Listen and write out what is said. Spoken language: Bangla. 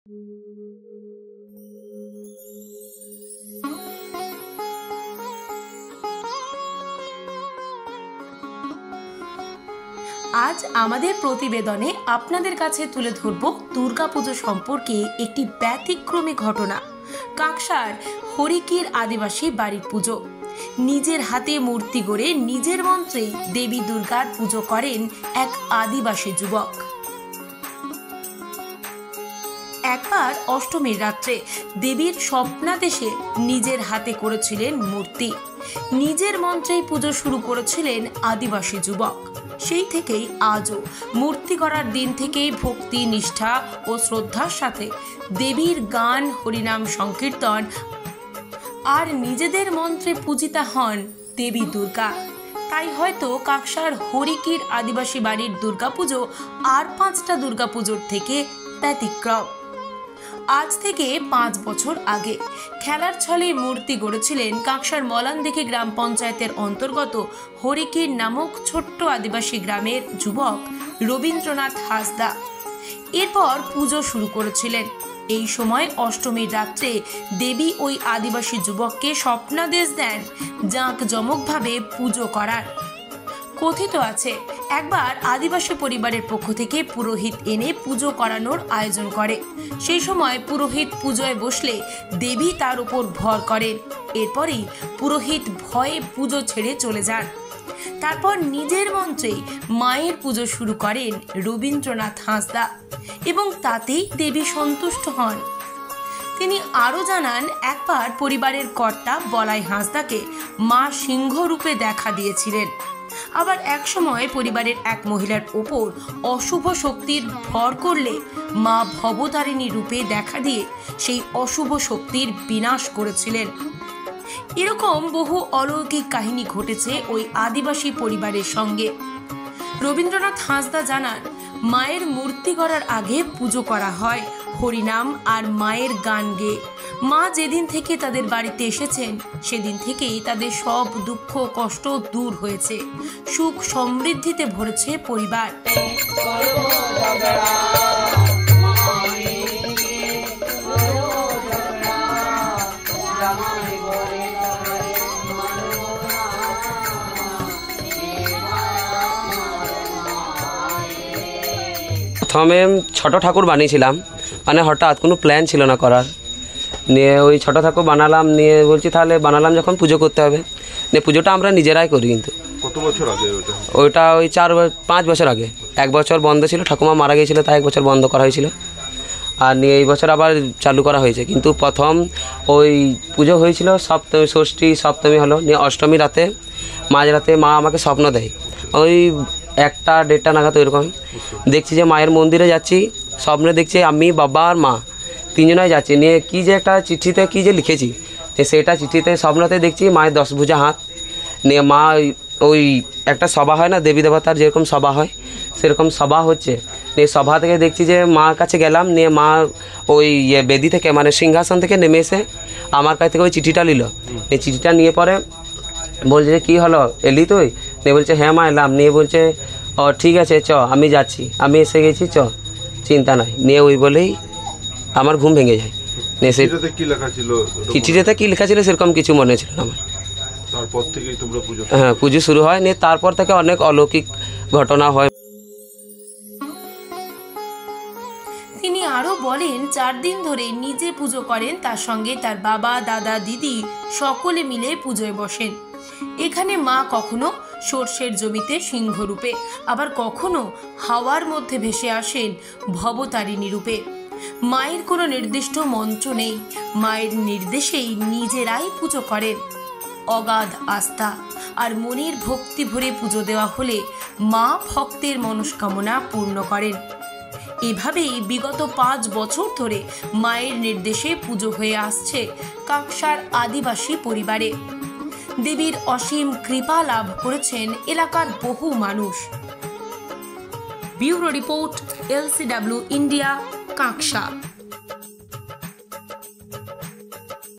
আজ আমাদের প্রতিবেদনে আপনাদের কাছে তুলে ধরব দুর্গাপুজো সম্পর্কে একটি ব্যতিক্রমী ঘটনা। কাকসার হরিকির আদিবাসী বাড়ির পুজো। নিজের হাতে মূর্তি গড়ে নিজের মন্ত্রে দেবী দুর্গার পুজো করেন এক আদিবাসী যুবক। একবার অষ্টমীর রাত্রে দেবীর স্বপ্নাদেশে নিজের হাতে করেছিলেন মূর্তি। নিজের মন্ত্রেই পুজো শুরু করেছিলেন আদিবাসী যুবক। সেই থেকেই আজও মূর্তি গড়ার দিন থেকেই ভক্তি, নিষ্ঠা ও শ্রদ্ধার সাথে দেবীর গান, হরিনাম সংকীর্তন আর নিজেদের মন্ত্রে পূজিতা হন দেবী দুর্গা। তাই হয়তো কাকসার হরিকির আদিবাসী বাড়ির দুর্গাপুজো আর 5টা দুর্গাপুজোর থেকে ব্যতিক্রম। আজ থেকে 5 বছর আগে খেলার ছলে মূর্তি গড়েছিলেন কাকসার মলানদিঘি গ্রাম পঞ্চায়েতের অন্তর্গত হরিকির নামক ছোট্ট আদিবাসী গ্রামের যুবক রবীন্দ্রনাথ হাঁসদা। এরপর পুজো শুরু করেছিলেন। এই সময় অষ্টমীর রাত্রে দেবী ওই আদিবাসী যুবককে স্বপ্নাদেশ দেন জাঁকজমকভাবে পুজো করার। কথিত আছে, একবার আদিবাসী পরিবারের পক্ষ থেকে পুরোহিত এনে পুজো করানোর আয়োজন করে। সেই সময় পুরোহিত পুজোয় বসলে দেবী তার উপর ভর করেন। এরপরেই পুরোহিত ভয়ে পুজো ছেড়ে চলে যান। তারপর নিজের মন্ত্রেই মায়ের পুজো শুরু করেন রবীন্দ্রনাথ হাঁসদা এবং তাতেই দেবী সন্তুষ্ট হন। তিনি আরও জানান, একবার পরিবারের কর্তা বলাই হাঁসদাকে মা সিংহ রূপে দেখা দিয়েছিলেন। আবার একসময় পরিবারের এক মহিলার ওপর অশুভ শক্তির ভর করলে মা ভবতারিণী রূপে দেখা দিয়ে সেই অশুভ শক্তির বিনাশ করেছিলেন। এরকম বহু অলৌকিক কাহিনী ঘটেছে ওই আদিবাসী পরিবারের সঙ্গে। রবীন্দ্রনাথ হাঁসদা জানান, মায়ের মূর্তি গড়ার আগে পুজো করা হয় হরিনাম আর মায়ের গান গেয়ে। মা যেদিন থেকে তাদের বাড়িতে এসেছেন সেদিন থেকেই তাদের সব দুঃখ কষ্ট দূর হয়েছে, সুখ সমৃদ্ধিতে ভরেছে পরিবার। প্রথমে ছোট ঠাকুর বানিয়েছিলাম, মানে হঠাৎ কোনো প্ল্যান ছিল না করার। নিয়ে ওই ছোট ঠাকুর বানালাম, নিয়ে বলছি তাহলে বানালাম যখন পুজো করতে হবে। নিয়ে পুজোটা আমরা নিজেরাই করি। কিন্তু কত বছর আগে ওইটা ওই 4-5 বছর আগে। 1 বছর বন্ধ ছিল, ঠাকুমা মারা গিয়েছিল, তাই 1 বছর বন্ধ করা হয়েছিল। আর নিয়ে এই বছর আবার চালু করা হয়েছে। কিন্তু প্রথম ওই পুজো হয়েছিল সপ্তমী, ষষ্ঠী, সপ্তমী হলো। নিয়ে অষ্টমী রাতে মাঝরাতে মা আমাকে স্বপ্ন দেয়, ওই 1টা-1.5টা নাগাদ ওইরকম। দেখছি যে মায়ের মন্দিরে যাচ্ছি, স্বপ্নে দেখছি আমি, বাবা আর মা 3 জনাই যাচ্ছি। নিয়ে কী যে একটা চিঠিতে কী যে লিখেছি, সেটা চিঠিতে স্বপ্নতে দেখছি মায়ের 10 ভুজা হাত। নিয়ে মা ওই একটা সভা হয় না, দেবী দেবতার যেরকম সভা হয় সেরকম সভা হচ্ছে। নিয়ে সভা থেকে দেখছি যে মার কাছে গেলাম। নিয়ে মা ওই বেদি থেকে, মানে সিংহাসন থেকে নেমে এসে আমার কাছ থেকে ওই চিঠিটা নিল। এই চিঠিটা নিয়ে পরে বলছে যে কী হলো, এলি তুই? নিয়ে বলছে হ্যাঁ মা এলাম। নিয়ে বলছে ও ঠিক আছে চ, আমি যাচ্ছি, আমি এসে গেছি, চ, চিন্তা নাই। নিয়ে ওই বলেই আমার ঘুম ভেঙে যায়। নিয়ে চিঠিটাতে কী লেখা ছিল? চিঠিটাতে কী লেখা ছিল সেরকম কিছু মনে ছিল না আমার। তারপর থেকেই তোমরা পুজো? হ্যাঁ, পুজো শুরু হয়। নিয়ে তারপর থেকে অনেক অলৌকিক ঘটনা হয়। তিনি আরও বলেন, 4 দিন ধরে নিজে পুজো করেন, তার সঙ্গে তার বাবা, দাদা, দিদি সকলে মিলে পুজোয় বসেন। এখানে মা কখনো সর্ষের জমিতে সিংহরূপে, আবার কখনো হাওয়ার মধ্যে ভেসে আসেন ভবতারিণী রূপে। মায়ের কোনো নির্দিষ্ট মন্ত্র নেই, মায়ের নির্দেশেই নিজেরাই পুজো করেন। অগাধ আস্থা আর মনের ভক্তি ভরে পুজো দেওয়া হলে মা ভক্তের মনস্কামনা পূর্ণ করেন। এভাবেই বিগত 5 বছর ধরে মায়ের নির্দেশে পুজো হয়ে আসছে কাকসার আদিবাসী পরিবারে। দেবীর অসীম কৃপা লাভ করেছেন এলাকার বহু মানুষ। Bureau report, LCW India, Kaksa.